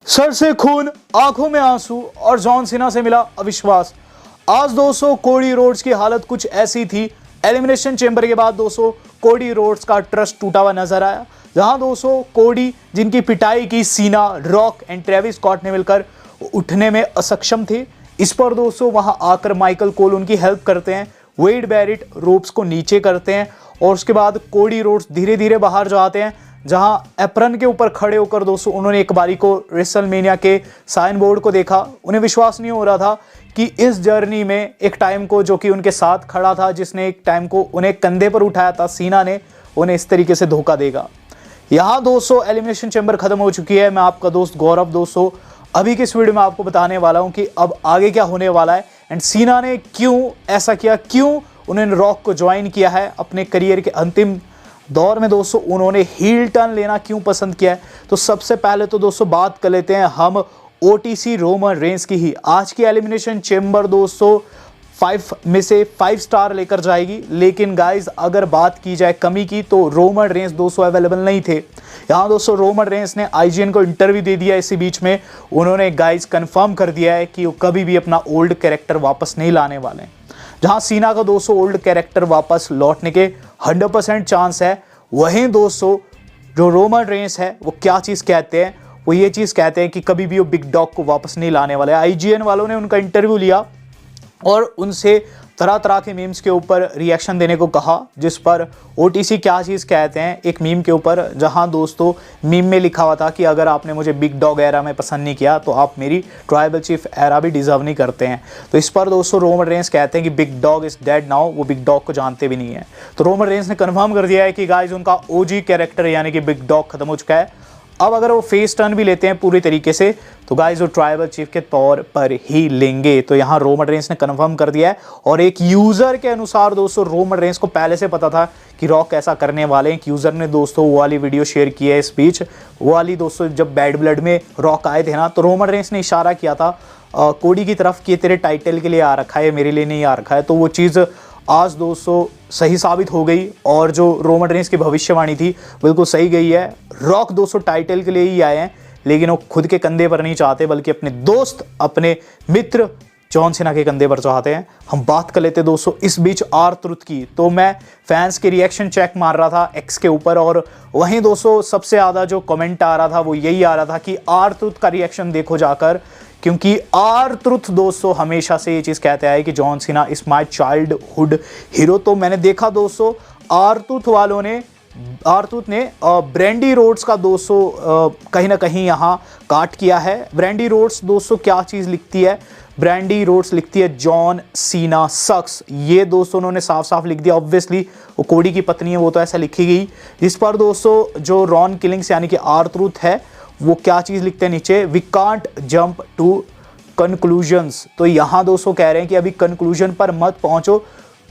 Sir से खून, आंखों में आंसू और जॉन सीना से मिला अविश्वास। आज दोस्तों कोडी रोड्स की हालत कुछ ऐसी थी। एलिमिनेशन चेंबर के बाद दोस्तों कोडी रोड्स का ट्रस्ट टूटा हुआ नजर आया, जहां दोस्तों कोडी जिनकी पिटाई की सीना, रॉक एंड ट्रेविस स्कॉट ने मिलकर उठने में असक्षम थे। इस पर दोस्तों वहां आकर माइकल कोल उनकी हेल्प करते हैं, वेड बैरेट रोप्स को नीचे करते हैं और उसके बाद कोडी रोड्स धीरे धीरे बाहर जाते हैं, जहां एप्रन के ऊपर खड़े होकर दोस्तों उन्होंने एक बारी को रेसलमेनिया के साइन बोर्ड को देखा। उन्हें विश्वास नहीं हो रहा था कि इस जर्नी में एक टाइम को जो कि उनके साथ खड़ा था, जिसने एक टाइम को उन्हें कंधे पर उठाया था, सीना ने उन्हें इस तरीके से धोखा देगा। यहाँ दोस्तों एलिमिनेशन चैम्बर खत्म हो चुकी है। मैं आपका दोस्त गौरव दोस्तों अभी के इस वीडियो में आपको बताने वाला हूँ कि अब आगे क्या होने वाला है एंड सीना ने क्यों ऐसा किया, क्यों उन्होंने रॉक को ज्वाइन किया है अपने करियर के अंतिम दौर में। दोस्तों उन्होंने हील टर्न लेना क्यों पसंद किया है। तो सबसे पहले तो दोस्तों बात कर लेते हैं हम ओटीसी रोमन रेंस की ही। आज की एलिमिनेशन चेंबर दोस्तों 5 में से 5 स्टार लेकर जाएगी, लेकिन गाइज अगर बात की जाए कमी की तो रोमन रेंस दोस्तों अवेलेबल नहीं थे। यहाँ दोस्तों रोमन रेंस ने आईजीएन को इंटरव्यू दे दिया। इसी बीच में उन्होंने गाइज कंफर्म कर दिया है कि वो कभी भी अपना ओल्ड कैरेक्टर वापस नहीं लाने वाले हैं। जहां सीना का दोस्तों ओल्ड कैरेक्टर वापस लौटने के 100% चांस है, वहीं दोस्तों जो रोमन रेंस है वो क्या चीज़ कहते हैं, वो ये चीज़ कहते हैं कि कभी भी वो बिग डॉग को वापस नहीं लाने वाले। आईजीएन वालों ने उनका इंटरव्यू लिया और उनसे तरह तरह के मीम्स के ऊपर रिएक्शन देने को कहा, जिस पर ओटीसी क्या चीज़ कहते हैं एक मीम के ऊपर, जहां दोस्तों मीम में लिखा हुआ था कि अगर आपने मुझे बिग डॉग एरा में पसंद नहीं किया तो आप मेरी ट्राइबल चीफ एरा भी डिजर्व नहीं करते हैं। तो इस पर दोस्तों रोमन रेंस कहते हैं कि big dog is dead now, वो बिग डॉग को जानते भी नहीं है। तो रोमन रेंस ने कन्फर्म कर दिया है कि गाइज उनका ओजी कैरेक्टर यानी कि बिग डॉग खत्म हो चुका है। अब अगर वो फेस टर्न भी लेते हैं पूरी तरीके से तो गाइस वो ट्राइबल चीफ के तौर पर ही लेंगे। तो यहाँ रोमन रेंस ने कंफर्म कर दिया है और एक यूजर के अनुसार दोस्तों रोमन रेंस को पहले से पता था कि रॉक ऐसा करने वाले हैं। यूजर ने दोस्तों वो वाली वीडियो शेयर की है, स्पीच वो वाली दोस्तों जब बैड ब्लड में रॉक आए थे ना, तो रोमन रेंस ने इशारा किया था कोडी की तरफ कि तेरे टाइटल के लिए आ रखा है, मेरे लिए नहीं आ रखा है। तो वो चीज़ आज दोस्तों सही साबित हो गई और जो रोमन रेंस की भविष्यवाणी थी बिल्कुल सही गई है। रॉक दोस्तों टाइटल के लिए ही आए हैं, लेकिन वो खुद के कंधे पर नहीं चाहते बल्कि अपने दोस्त, अपने मित्र जॉन सीना के कंधे पर चाहते हैं। हम बात कर लेते दोस्तों इस बीच आर ट्रुथ की। तो मैं फैंस के रिएक्शन चेक मार रहा था एक्स के ऊपर और वहीं दोस्तों सबसे ज़्यादा जो कमेंट आ रहा था वो यही आ रहा था कि आर ट्रुथ का रिएक्शन देखो जाकर, क्योंकि आर ट्रुथ दोस्तों हमेशा से ये चीज़ कहते हैं कि John Cena is my childhood hero. तो मैंने देखा दोस्तों आर ट्रुथ ने ब्रैंडी रोड्स का दोस्तों कहीं ना कहीं यहाँ काट किया है। ब्रैंडी रोड्स दोस्तों क्या चीज़ लिखती है, ब्रैंडी रोड्स लिखती है जॉन सीना सक्स। ये दोस्तों उन्होंने साफ साफ लिख दिया। ऑब्वियसली वो कोडी की पत्नी है, वो तो ऐसा लिखी गई। जिस पर दोस्तों जो रॉन किलिंग्स यानी कि आर ट्रुथ है वो क्या चीज़ लिखते हैं नीचे, we can't jump to conclusions. तो यहाँ दोस्तों कह रहे हैं कि अभी कंक्लूजन पर मत पहुंचो,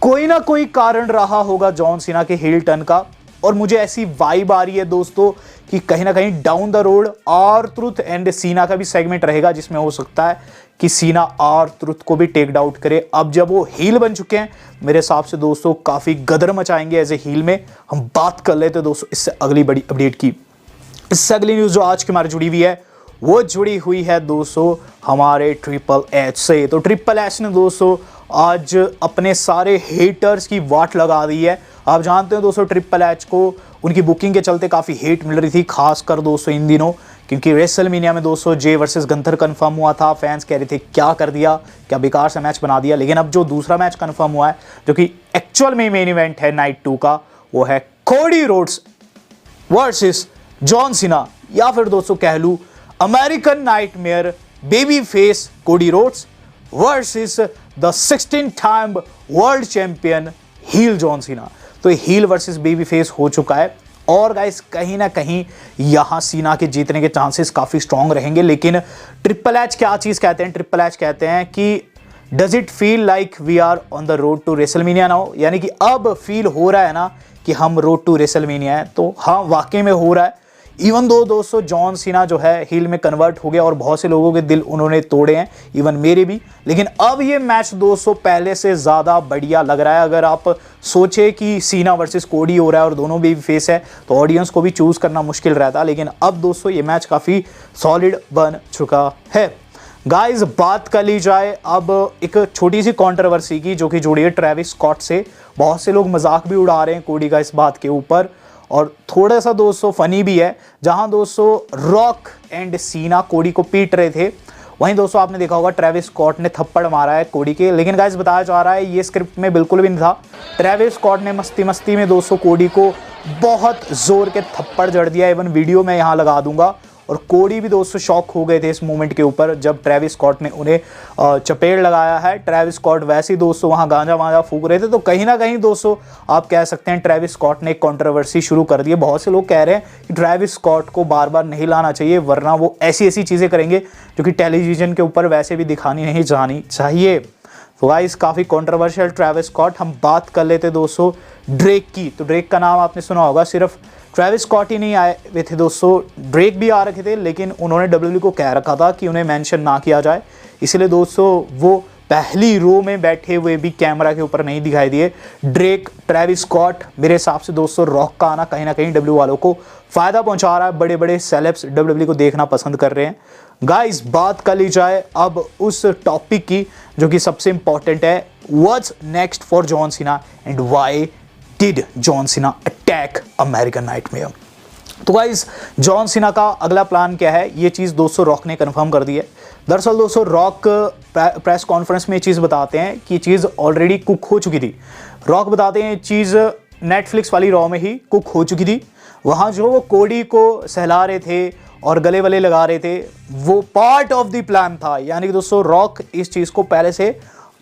कोई ना कोई कारण रहा होगा जॉन सीना के हील टर्न का। और मुझे ऐसी वाइब आ रही है दोस्तों कि कहीं ना कहीं down the road R Truth and सीना का भी सेगमेंट रहेगा, जिसमें हो सकता है कि सीना आर ट्रुथ को भी टेक डाउट करे। अब जब वो हील बन चुके हैं मेरे हिसाब से दोस्तों काफ़ी गदर मचाएंगे एज ए हील में। हम बात कर लेते दोस्तों इससे अगली बड़ी अपडेट की। इससे अगली न्यूज़ जो आज की हमारी जुड़ी हुई है वो जुड़ी हुई है दोस्तों हमारे ट्रिपल एच से। तो ट्रिपल एच ने दोस्तों आज अपने सारे हेटर्स की वाट लगा दी है। आप जानते हैं दोस्तों ट्रिपल एच को उनकी बुकिंग के चलते काफ़ी हेट मिल रही थी, खासकर दोस्तों इन दिनों, क्योंकि रेसलमेनिया में दोस्तों जे वर्सेस गंथर कंफर्म हुआ था। फैंस कह रहे थे क्या कर दिया, क्या बेकार सा मैच बना दिया। लेकिन अब जो दूसरा मैच कंफर्म हुआ है जो कि एक्चुअल में मेन इवेंट है नाइट 2 का, वो है कोडी रोड्स वर्सेस जॉन सीना, या फिर दोस्तों कह लूं American nightmare baby face Cody Rhodes versus the 16 time world champion heel John Cena. तो हील वर्सेस बेबी फेस हो चुका है और गाइस कहीं ना कहीं यहां सीना के जीतने के चांसेस काफी स्ट्रांग रहेंगे। लेकिन ट्रिपल एच क्या चीज कहते हैं, ट्रिपल एच कहते हैं कि does it feel like we are on the road to WrestleMania now, यानी कि अब फील हो रहा है ना कि हम रोड टू रेसलमेनिया है। तो हाँ वाकई में हो रहा है। इवन दो दोस्तों जॉन सीना जो है हील में कन्वर्ट हो गया और बहुत से लोगों के दिल उन्होंने तोड़े हैं, इवन मेरे भी। लेकिन अब ये मैच दोस्तों पहले से ज़्यादा बढ़िया लग रहा है। अगर आप सोचे कि सीना वर्सेस कोडी हो रहा है और दोनों भी फेस है तो ऑडियंस को भी चूज़ करना मुश्किल रहता, लेकिन अब दोस्तों ये मैच काफ़ी सॉलिड बन चुका है। गाइस बात कर ली जाए अब एक छोटी सी कंट्रोवर्सी की जो कि जुड़ी है ट्रेविस स्कॉट से। बहुत से लोग मजाक भी उड़ा रहे हैं कोडी का इस बात के ऊपर, और थोड़ा सा दोस्तों फनी भी है। जहां दोस्तों रॉक एंड सीना कोडी को पीट रहे थे, वहीं दोस्तों आपने देखा होगा ट्रेविस स्कॉट ने थप्पड़ मारा है कोडी के। लेकिन गाइस बताया जा रहा है ये स्क्रिप्ट में बिल्कुल भी नहीं था। ट्रेविस स्कॉट ने मस्ती मस्ती में दोस्तों कोडी को बहुत जोर के थप्पड़ जड़ दिया। इवन वीडियो मैं यहाँ लगा दूंगा। और कोडी भी दोस्तों शॉक हो गए थे इस मोमेंट के ऊपर जब ट्रेविस स्कॉट ने उन्हें चपेट लगाया है। ट्रेविस स्कॉट वैसे ही दोस्तों वहाँ गांजा वांजा फूक रहे थे, तो कहीं ना कहीं दोस्तों आप कह सकते हैं ट्रेविस स्कॉट ने एक कंट्रोवर्सी शुरू कर दी है। बहुत से लोग कह रहे हैं कि ट्रेविस स्कॉट को बार बार नहीं लाना चाहिए, वरना वो ऐसी ऐसी चीज़ें करेंगे जो कि टेलीविजन के ऊपर वैसे भी दिखानी नहीं जानी चाहिए। तो गाइस काफ़ी कंट्रोवर्शियल ट्रेविस स्कॉट। हम बात कर लेते दोस्तों ड्रेक की। तो ड्रेक का नाम आपने सुना होगा। सिर्फ ट्रेविस स्कॉट ही नहीं आए हुए थे दोस्तों, ड्रेक भी आ रखे थे, लेकिन उन्होंने डब्ल्यूडब्ल्यू को कह रखा था कि उन्हें मेंशन ना किया जाए, इसलिए दोस्तों वो पहली रो में बैठे हुए भी कैमरा के ऊपर नहीं दिखाई दिए। ड्रेक, ट्रेविस स्कॉट, मेरे हिसाब से दोस्तों रॉक का आना कहीं ना कहीं डब्ल्यू वालों को फ़ायदा पहुंचा रहा है। बड़े बड़े सेलेब्स डब्ल्यूडब्ल्यू को देखना पसंद कर रहे हैं। गाइस बात कर ली जाए अब उस टॉपिक की जो कि सबसे इंपॉर्टेंट है, what's next for John Cena and why did John Cena attack American nightmare. तो गाइस जॉन सीना का अगला प्लान क्या है, ये चीज़ दोस्तों रॉक ने कंफर्म कर दी है। दरअसल दोस्तों रॉक प्रेस कॉन्फ्रेंस में ये चीज़ बताते हैं कि चीज़ ऑलरेडी कुक हो चुकी थी। रॉक बताते हैं चीज़ नेटफ्लिक्स वाली रॉ में ही कुक हो चुकी थी। वहाँ जो वो कोडी को सहला रहे थे और गले वले लगा रहे थे, वो पार्ट ऑफ द प्लान था। यानी कि दोस्तों रॉक इस चीज़ को पहले से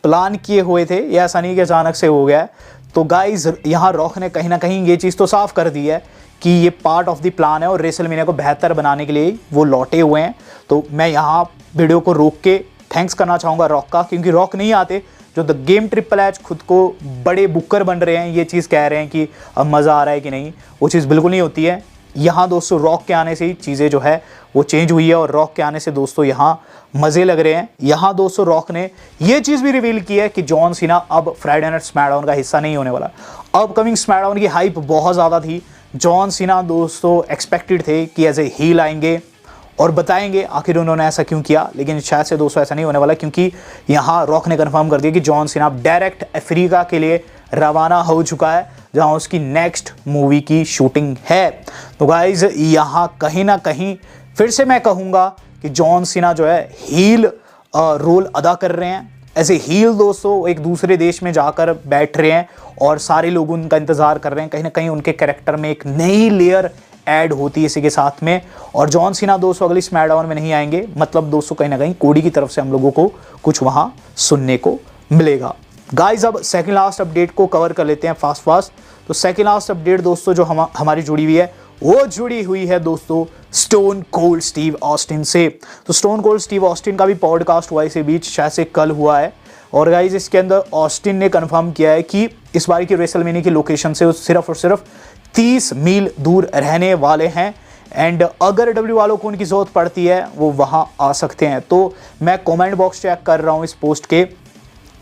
प्लान किए हुए थे, ये ऐसा नहीं कि अचानक से हो गया है। तो गाइज यहाँ रॉक ने कहीं ना कहीं ये चीज़ तो साफ कर दी है कि ये पार्ट ऑफ द प्लान है और रेसलमेनिया को बेहतर बनाने के लिए वो लौटे हुए हैं। तो मैं यहाँ वीडियो को रोक के थैंक्स करना चाहूँगा रॉक का, क्योंकि रॉक नहीं आते जो द गेम ट्रिपल एच खुद को बड़े बुकर बन रहे हैं, ये चीज़ कह रहे हैं कि अब मज़ा आ रहा है कि नहीं, वो चीज़ बिल्कुल नहीं होती है। यहाँ दोस्तों रॉक के आने से ही चीज़ें जो है वो चेंज हुई है और रॉक के आने से दोस्तों यहाँ मज़े लग रहे हैं। यहाँ दोस्तों रॉक ने ये चीज़ भी रिवील की है कि जॉन सीना अब फ्राइडे नाइट स्मैकडाउन का हिस्सा नहीं होने वाला। अपकमिंग स्मैकडाउन की हाइप बहुत ज़्यादा थी। जॉन सीना दोस्तों एक्सपेक्टेड थे कि एज ए हील आएंगे और बताएंगे आखिर उन्होंने ऐसा क्यों किया, लेकिन शायद से दोस्तों ऐसा नहीं होने वाला, क्योंकि यहाँ रॉक ने कंफर्म कर दिया कि जॉन सीना डायरेक्ट अफ्रीका के लिए रवाना हो चुका है, जहाँ उसकी नेक्स्ट मूवी की शूटिंग है। तो गाइज यहाँ कहीं ना कहीं फिर से मैं कहूँगा कि जॉन सीना जो है हील रोल अदा कर रहे हैं। ऐसे हील दोस्तों एक दूसरे देश में जाकर बैठ रहे हैं और सारे लोग उनका इंतज़ार कर रहे हैं। कहीं ना कहीं उनके कैरेक्टर में एक नई लेयर ऐड होती है इसी के साथ में। और जॉन सीना दोस्तों अगली स्मैकडाउन में नहीं आएंगे, मतलब दोस्तों कहीं ना कहीं कोडी की तरफ से हम लोगों को कुछ वहाँ सुनने को मिलेगा। गाइज अब सेकंड लास्ट अपडेट को कवर कर लेते हैं फास्ट। तो सेकंड लास्ट अपडेट दोस्तों जो हमारी जुड़ी हुई है वो जुड़ी हुई है दोस्तों स्टोन कोल्ड स्टीव ऑस्टिन से। तो स्टोन कोल्ड स्टीव ऑस्टिन का भी पॉडकास्ट हुआ इसी बीच, शायद से कल हुआ है। और गाइज इसके अंदर ऑस्टिन ने कंफर्म किया है कि इस बार की रेसलमेनिया की लोकेशन से वो सिर्फ और सिर्फ 30 मील दूर रहने वाले हैं। एंड अगर डब्ल्यू वालों को उनकी ज़रूरत पड़ती है वो वहाँ आ सकते हैं। तो मैं कमेंट बॉक्स चेक कर रहा हूँ इस पोस्ट के,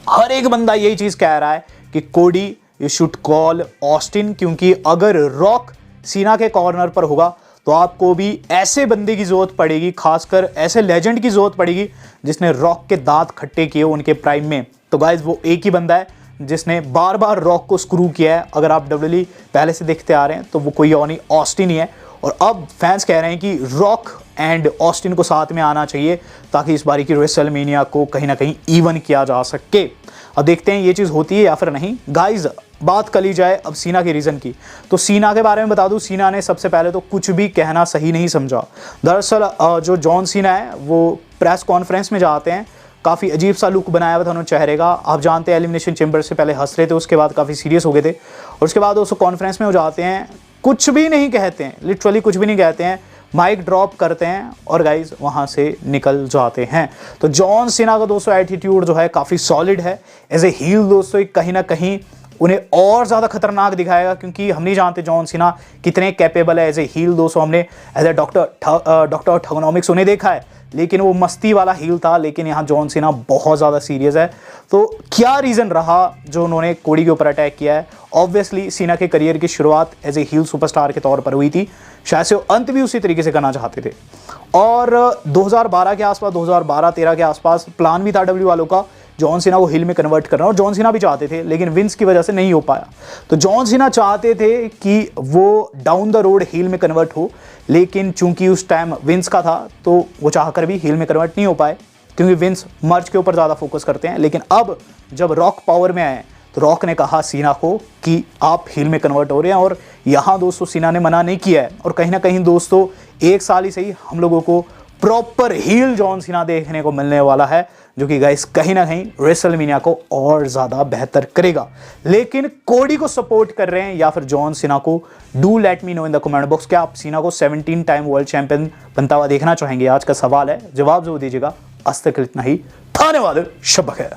हर एक बंदा यही चीज़ कह रहा है कि कोडी यू शुड कॉल ऑस्टिन, क्योंकि अगर रॉक सीना के कॉर्नर पर होगा तो आपको भी ऐसे बंदे की ज़रूरत पड़ेगी, खासकर ऐसे लेजेंड की ज़रूरत पड़ेगी जिसने रॉक के दांत खट्टे किए उनके प्राइम में। तो गाइज वो एक ही बंदा है जिसने बार बार रॉक को स्क्रू किया है। अगर आप डब्ल्यूडब्ल्यू पहले से देखते आ रहे हैं तो वो कोई और नहीं, ऑस्टिन ही है। और अब फैंस कह रहे हैं कि रॉक एंड ऑस्टिन को साथ में आना चाहिए ताकि इस बारी की रेसलमेनिया को कहीं ना कहीं इवन किया जा सके। अब देखते हैं ये चीज़ होती है या फिर नहीं। गाइज बात कर ली जाए अब सीना के रीज़न की, तो सीना के बारे में बता दूं, सीना ने सबसे पहले तो कुछ भी कहना सही नहीं समझा। दरअसल जो जॉन सीना है वो प्रेस कॉन्फ्रेंस में जाते हैं, काफ़ी अजीब सा लुक बनाया हुआ था उन्होंने चेहरे का। आप जानते हैं एलिमिनेशन चैम्बर से पहले हंस रहे थे, उसके बाद काफ़ी सीरियस हो गए थे, और उसके बाद दोस्तों कॉन्फ्रेंस में हो जाते हैं, कुछ भी नहीं कहते हैं, लिटरली कुछ भी नहीं कहते हैं, माइक ड्रॉप करते हैं और गाइज वहाँ से निकल जाते हैं। तो जॉन सीना का दोस्तों एटीट्यूड जो है काफ़ी सॉलिड है। एज ए हील दोस्तों कहीं ना कहीं उन्हें और ज़्यादा खतरनाक दिखाएगा, क्योंकि हम नहीं जानते जॉन सीना कितने कैपेबल है एज ए हील। दोस्तों हमने एज ए डॉक्टर ठगोनॉमिक्स उन्हें देखा है, लेकिन वो मस्ती वाला हील था, लेकिन यहाँ जॉन सीना बहुत ज़्यादा सीरियस है। तो क्या रीज़न रहा जो उन्होंने कोडी के ऊपर अटैक किया है? ऑब्वियसली सीना के करियर की शुरुआत एज ए हील सुपरस्टार के तौर पर हुई थी, शायद से वो अंत भी उसी तरीके से करना चाहते थे। और 2012 के आसपास, 2012-13 के आसपास प्लान भी था डब्ल्यू वालों का जॉन सीना को हील में कन्वर्ट करना, और जॉन सीना भी चाहते थे, लेकिन विंस की वजह से नहीं हो पाया। तो जॉन सीना चाहते थे कि वो डाउन द रोड हील में कन्वर्ट हो, लेकिन चूंकि उस टाइम विंस का था तो वो चाहकर भी हील में कन्वर्ट नहीं हो पाए, क्योंकि विंस मर्ज के ऊपर ज़्यादा फोकस करते हैं। लेकिन अब जब रॉक पावर में आए तो रॉक ने कहा सीना को कि आप हील में कन्वर्ट हो रहे हैं, और यहाँ दोस्तों सीना ने मना नहीं किया है। और कहीं ना कहीं दोस्तों एक साल ही सही हम लोगों को प्रॉपर हील जॉन सीना देखने को मिलने वाला है, जो कि गाइस कहीं ना कहीं रेसलमेनिया को और ज़्यादा बेहतर करेगा। लेकिन कोडी को सपोर्ट कर रहे हैं या फिर जॉन सीना को? Do let me know in the comment box. क्या आप सीना को 17 टाइम वर्ल्ड चैंपियन बनता हुआ देखना चाहेंगे? आज का सवाल है, जवाब जरूर दीजिएगा। आज तक इतना ही, धन्यवाद, शब बखैर।